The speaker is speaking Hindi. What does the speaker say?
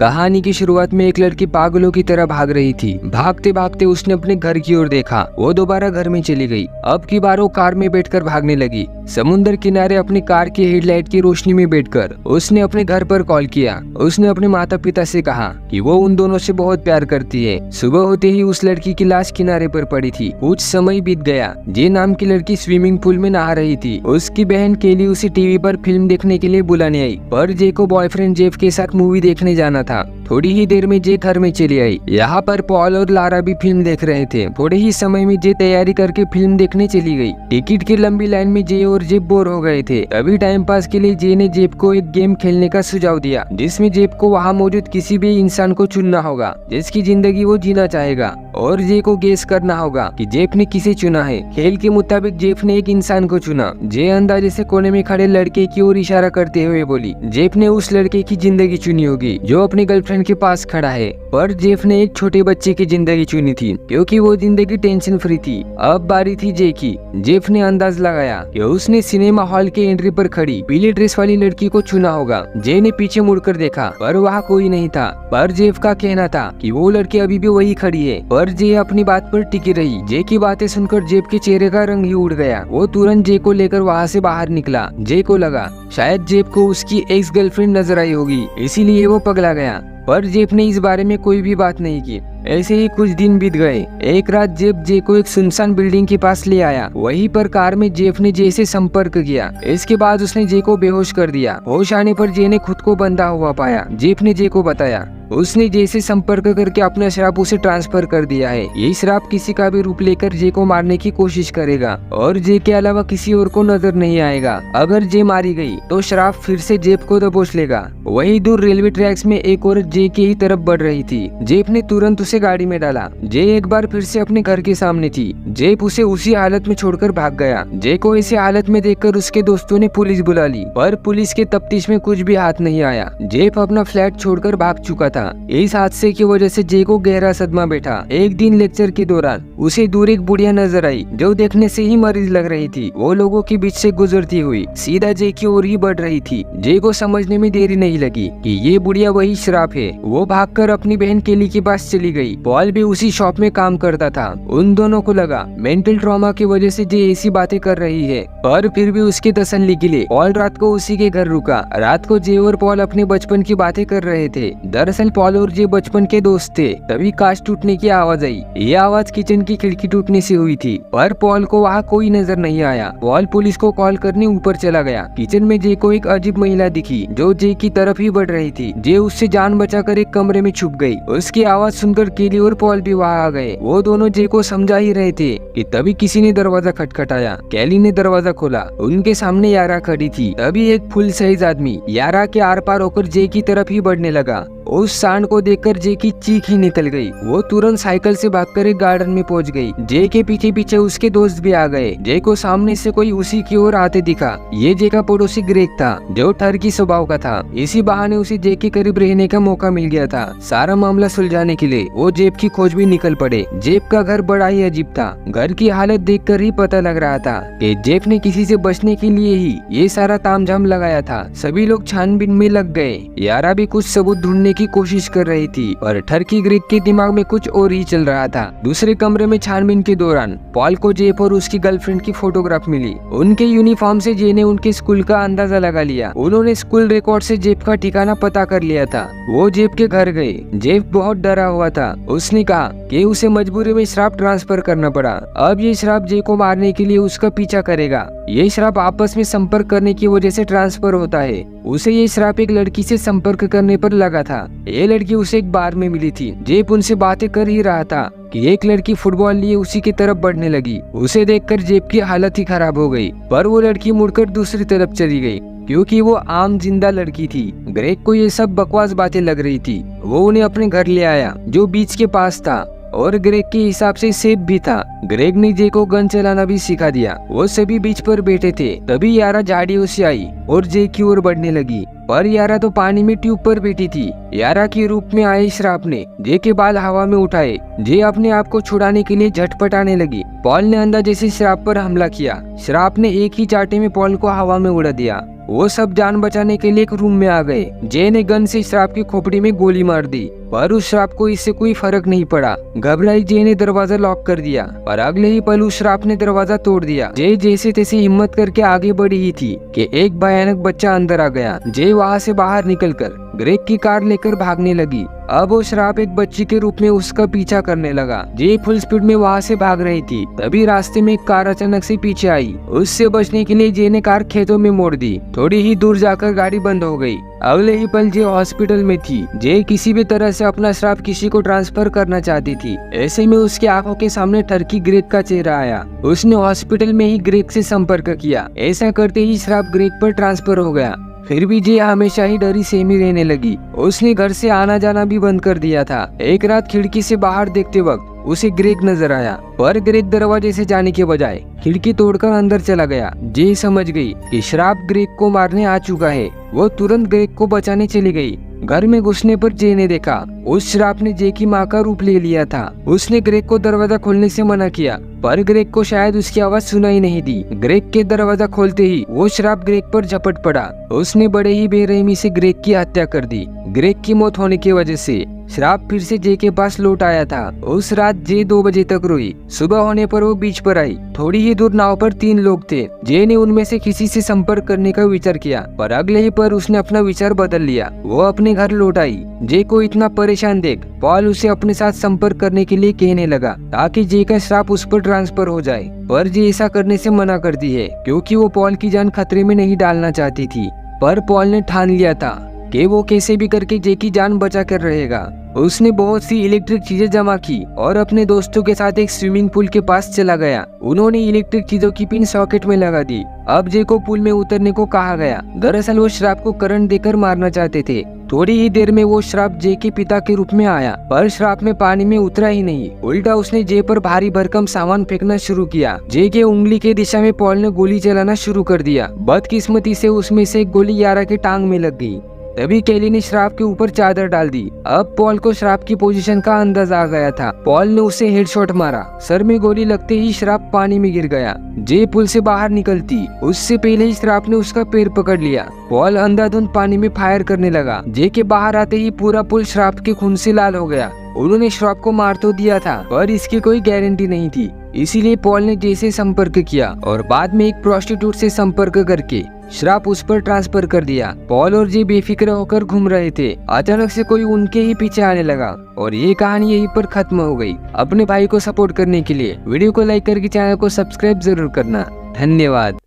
कहानी की शुरुआत में एक लड़की पागलों की तरह भाग रही थी। भागते भागते उसने अपने घर की ओर देखा। वो दोबारा घर में चली गई। अब की बार वो कार में बैठकर भागने लगी। समुद्र किनारे अपनी कार की हेडलाइट की रोशनी में बैठकर उसने अपने घर पर कॉल किया। उसने अपने माता पिता से कहा कि वो उन दोनों से बहुत प्यार करती है। सुबह होते ही उस लड़की की लाश किनारे पर पड़ी थी। कुछ समय बीत गया। जे नाम की लड़की स्विमिंग पूल में नहा रही थी। उसकी बहन केली उसे टीवी पर फिल्म देखने के लिए बुलाने आई, पर जे को बॉयफ्रेंड जेफ के साथ मूवी देखने जाना था। थोड़ी ही देर में जे घर में चली आई। यहाँ पर पॉल और लारा भी फिल्म देख रहे थे। थोड़े ही समय में जे तैयारी करके फिल्म देखने चली गई। टिकट की लंबी लाइन में जे और जेब बोर हो गए थे। अभी टाइम पास के लिए जे ने जेब को एक गेम खेलने का सुझाव दिया, जिसमें जेब को वहाँ मौजूद किसी भी इंसान को चुनना होगा जिसकी जिंदगी वो जीना चाहेगा, और जे को गेस करना होगा कि जेब ने किसे चुना है। खेल के मुताबिक जेब ने एक इंसान को चुना। जे अंदाजे से कोने में खड़े लड़के की ओर इशारा करते हुए बोली, जेब ने उस लड़के की जिंदगी चुनी होगी जो अपनी गर्लफ्रेंड के पास खड़ा है, पर जेफ ने एक छोटे बच्चे की जिंदगी चुनी थी क्योंकि वो जिंदगी टेंशन फ्री थी। अब बारी थी जे की। जेफ ने अंदाज लगाया कि उसने सिनेमा हॉल के एंट्री पर खड़ी पीली ड्रेस वाली लड़की को चुना होगा। जे ने पीछे मुड़कर देखा, पर वहाँ कोई नहीं था। पर जेफ का कहना था कि वो लड़की अभी भी वही खड़ी है, पर जे अपनी बात पर टिकी रही। जे की बातें सुनकर जेफ के चेहरे का रंग ही उड़ गया। वो तुरंत जे को लेकर वहाँ से बाहर निकला। जे को लगा शायद जेफ को उसकी एक्स गर्लफ्रेंड नजर आई होगी, इसीलिए वो पगला गया। पर जेफ ने इस बारे में कोई भी बात नहीं की। ऐसे ही कुछ दिन बीत गए। एक रात जेफ जे को एक सुनसान बिल्डिंग के पास ले आया। वहीं पर कार में जेफ ने जे से संपर्क किया। इसके बाद उसने जे को बेहोश कर दिया। होश आने पर जे ने खुद को बंधा हुआ पाया। जेफ ने जे को बताया उसने जे से संपर्क करके अपना श्राप उसे ट्रांसफर कर दिया है। ये श्राप किसी का भी रूप लेकर जे को मारने की कोशिश करेगा और जे के अलावा किसी और को नजर नहीं आएगा। अगर जे मारी गई तो श्राप फिर से जेफ को दबोच लेगा। वही दूर रेलवे ट्रैक्स में एक औरत जे की ही तरफ बढ़ रही थी। जेफ ने तुरंत उसे गाड़ी में डाला। जे एक बार फिर से अपने घर के सामने थी। जेफ उसे उसी हालत में छोड़कर भाग गया। जे को इसी हालत में देखकर उसके दोस्तों ने पुलिस बुला ली, पर पुलिस के तफ्तीश में कुछ भी हाथ नहीं आया। जेफ अपना फ्लैट छोड़कर भाग चुका था। इस हादसे की वजह से जे को गहरा सदमा बैठा। एक दिन लेक्चर के दौरान उसे दूर एक बुढ़िया नजर आई जो देखने से ही मरीज लग रही थी। वो लोगों के बीच से गुजरती हुई सीधा जे की ओर ही बढ़ रही थी। जे को समझने में देरी नहीं लगी कि ये बुढ़िया वही श्राप है। वो भागकर अपनी बहन केली के पास चली गई। पॉल भी उसी शॉप में काम करता था। उन दोनों को लगा मेंटल ट्रॉमा की वजह से जे ऐसी बातें कर रही है, पर फिर भी उसकी तसल्ली के लिए पॉल रात को उसी के घर रुका। रात को जे और पॉल अपने बचपन की बातें कर रहे थे। दरअसल पॉल और जे बचपन के दोस्त थे। तभी कांच टूटने की आवाज आई। ये आवाज किचन की खिड़की टूटने से हुई थी, पर पॉल को वहाँ कोई नजर नहीं आया। पॉल पुलिस को कॉल करने ऊपर चला गया। किचन में जे को एक अजीब महिला दिखी जो जे की तरफ ही बढ़ रही थी। जे उससे जान बचाकर एक कमरे में छुप गई। उसकी आवाज सुनकर केली और पॉल भी वहाँ आ गए। वो दोनों जे को समझा ही रहे थे कि तभी किसी ने दरवाजा खटखटाया। केली ने दरवाजा खोला। उनके सामने यारा खड़ी थी। तभी एक फुल साइज आदमी यारा के आर पार होकर जे की तरफ ही बढ़ने लगा। उस सांड को देखकर जे की चीख ही निकल गई। वो तुरंत साइकिल से भागकर एक गार्डन में पहुंच गई। जे के पीछे पीछे उसके दोस्त भी आ गए। जे को सामने से कोई उसी की ओर आते दिखा। ये जे का पड़ोसी ग्रेग था जो ठरकी स्वभाव का था। इसी बहाने उसे जे के करीब रहने का मौका मिल गया था। सारा मामला सुलझाने के लिए वो जेब की खोज भी निकल पड़े। जेब का घर बड़ा ही अजीब था। घर की हालत देखकर ही पता लग रहा था कि जेब ने किसी से बचने के लिए ही ये सारा तामझाम लगाया था। सभी लोग छानबीन में लग गए। यारा भी कुछ सबूत ढूंढने की कोशिश कर रही थी, और ठरकी ग्रेग के दिमाग में कुछ और ही चल रहा था। दूसरे कमरे में छानबीन के दौरान पॉल को जेफ और उसकी गर्लफ्रेंड की फोटोग्राफ मिली। उनके यूनिफॉर्म से जे ने उनके स्कूल का अंदाजा लगा लिया। उन्होंने स्कूल रिकॉर्ड से जेफ का ठिकाना पता कर लिया था। वो जेफ के घर गए। जेफ बहुत डरा हुआ था। उसने कहा कि उसे मजबूरी में श्राप ट्रांसफर करना पड़ा। अब ये श्राप जे को मारने के लिए उसका पीछा करेगा। ये श्राप आपस में संपर्क करने की वजह से ट्रांसफर होता है। उसे ये श्राप एक लड़की से संपर्क करने पर लगा था। ये लड़की उसे एक बार में मिली थी। जेफ उनसे बातें कर ही रहा था कि एक लड़की फुटबॉल लिए उसी की तरफ बढ़ने लगी। उसे देखकर जेफ की हालत ही खराब हो गई, पर वो लड़की मुड़कर दूसरी तरफ चली गई क्योंकि वो आम जिंदा लड़की थी। ग्रेग को ये सब बकवास बातें लग रही थी। वो उन्हें अपने घर ले आया जो बीच के पास था, और ग्रेग के हिसाब से सेफ भी था। ग्रेग ने जे को गन चलाना भी सिखा दिया। वो सभी बीच पर बैठे थे। तभी यारा झाड़ियों से आई और जे की ओर बढ़ने लगी। पर यारा तो पानी में ट्यूब पर बैठी थी। यारा के रूप में आए श्राप ने जे के बाल हवा में उठाए। जे अपने आप को छुड़ाने के लिए झटपट आने लगी। पॉल ने अंधा जैसे श्राप पर हमला किया। श्राप ने एक ही चाटे में पॉल को हवा में उड़ा दिया। वो सब जान बचाने के लिए एक रूम में आ गए। जे ने गन से श्राप की खोपड़ी में गोली मार दी, पर उस श्राप को इससे कोई फर्क नहीं पड़ा। घबराई जे ने दरवाजा लॉक कर दिया, पर अगले ही पल उस श्राप ने दरवाजा तोड़ दिया। जे जैसे तैसे हिम्मत करके आगे बढ़ी ही थी कि एक भयानक बच्चा अंदर आ गया। जे वहाँ से बाहर निकलकर ग्रेग की कार लेकर भागने लगी। अब वो श्राप एक बच्ची के रूप में उसका पीछा करने लगा। जे फुल स्पीड में वहाँ से भाग रही थी, तभी रास्ते में एक कार अचानक से पीछे आई। उससे बचने के लिए जे ने कार खेतों में मोड़ दी। थोड़ी ही दूर जाकर गाड़ी बंद हो गई। अगले ही पल जे हॉस्पिटल में थी। जे किसी भी तरह से अपना श्राप किसी को ट्रांसफर करना चाहती थी। ऐसे में उसकी आंखों के सामने टर्की ग्रेग का चेहरा आया। उसने हॉस्पिटल में ही ग्रेग से संपर्क किया। ऐसा करते ही श्राप ग्रेग पर ट्रांसफर हो गया। फिर भी जे हमेशा ही डरी सेमी रहने लगी। उसने घर से आना जाना भी बंद कर दिया था। एक रात खिड़की से बाहर देखते वक्त उसे ग्रेग नजर आया, पर ग्रेग दरवाजे से जाने के बजाय खिड़की तोड़कर अंदर चला गया। जे समझ गई कि श्राप ग्रेग को मारने आ चुका है। वो तुरंत ग्रेग को बचाने चली गई। घर में घुसने पर जे ने देखा उस श्राप ने जे की माँ का रूप ले लिया था। उसने ग्रेग को दरवाजा खोलने से मना किया, पर ग्रेग को शायद उसकी आवाज सुनाई नहीं दी। ग्रेग के दरवाजा खोलते ही वो श्राप ग्रेग पर झपट पड़ा। उसने बड़े ही बेरहमी से ग्रेग की हत्या कर दी। ग्रेग की मौत होने की वजह से श्राप फिर से जे के पास लौट आया था। उस रात जे 2 बजे तक रोई। सुबह होने पर वो बीच पर आई। थोड़ी ही दूर नाव पर 3 लोग थे। जे ने उनमें से किसी से संपर्क करने का विचार किया, पर अगले ही पर उसने अपना विचार बदल लिया। वो अपने घर लौट आई। जे को इतना परेशान देख पॉल उसे अपने साथ संपर्क करने के लिए कहने लगा, ताकि जे का श्राप उस पर ट्रांसफर हो जाए। पर जे ऐसा करने से मना करती है, क्योंकि वो पॉल की जान खतरे में नहीं डालना चाहती थी। पर पॉल ने ठान लिया था कि वो कैसे भी करके जे की जान बचा कर रहेगा। उसने बहुत सी इलेक्ट्रिक चीजें जमा की और अपने दोस्तों के साथ एक स्विमिंग पूल के पास चला गया। उन्होंने इलेक्ट्रिक चीजों की पिन सॉकेट में लगा दी। अब जे को पूल में उतरने को कहा गया। दरअसल वो श्राप को करंट देकर मारना चाहते थे। थोड़ी ही देर में वो श्राप जे के पिता के रूप में आया, पर श्राप में पानी में उतरा ही नहीं। उल्टा उसने जे पर भारी भरकम सामान फेंकना शुरू किया। जे के उंगली के दिशा में पॉल ने गोली चलाना शुरू कर दिया। बदकिस्मती से उसमें से एक गोली यारा के टांग में लग गई। तभी केली ने श्राप के ऊपर चादर डाल दी। अब पॉल को श्राप की पोजीशन का अंदाजा आ गया था। पॉल ने उसे हेडशॉट मारा। सर में गोली लगते ही श्राप पानी में गिर गया। जे पुल से बाहर निकलती उससे पहले ही श्राप ने उसका पैर पकड़ लिया। पॉल अंधाधुंध पानी में फायर करने लगा। जे के बाहर आते ही पूरा पुल श्राप के खून से लाल हो गया। उन्होंने श्राप को मार तो दिया था, पर इसकी कोई गारंटी नहीं थी। इसीलिए पॉल ने जे से संपर्क किया और बाद में एक प्रोस्टिट्यूट से संपर्क करके श्राप उस पर ट्रांसफर कर दिया। पॉल और जे बेफिक्र होकर घूम रहे थे। अचानक से कोई उनके ही पीछे आने लगा और ये कहानी यहीं पर खत्म हो गई। अपने भाई को सपोर्ट करने के लिए वीडियो को लाइक करके चैनल को सब्सक्राइब जरूर करना। धन्यवाद।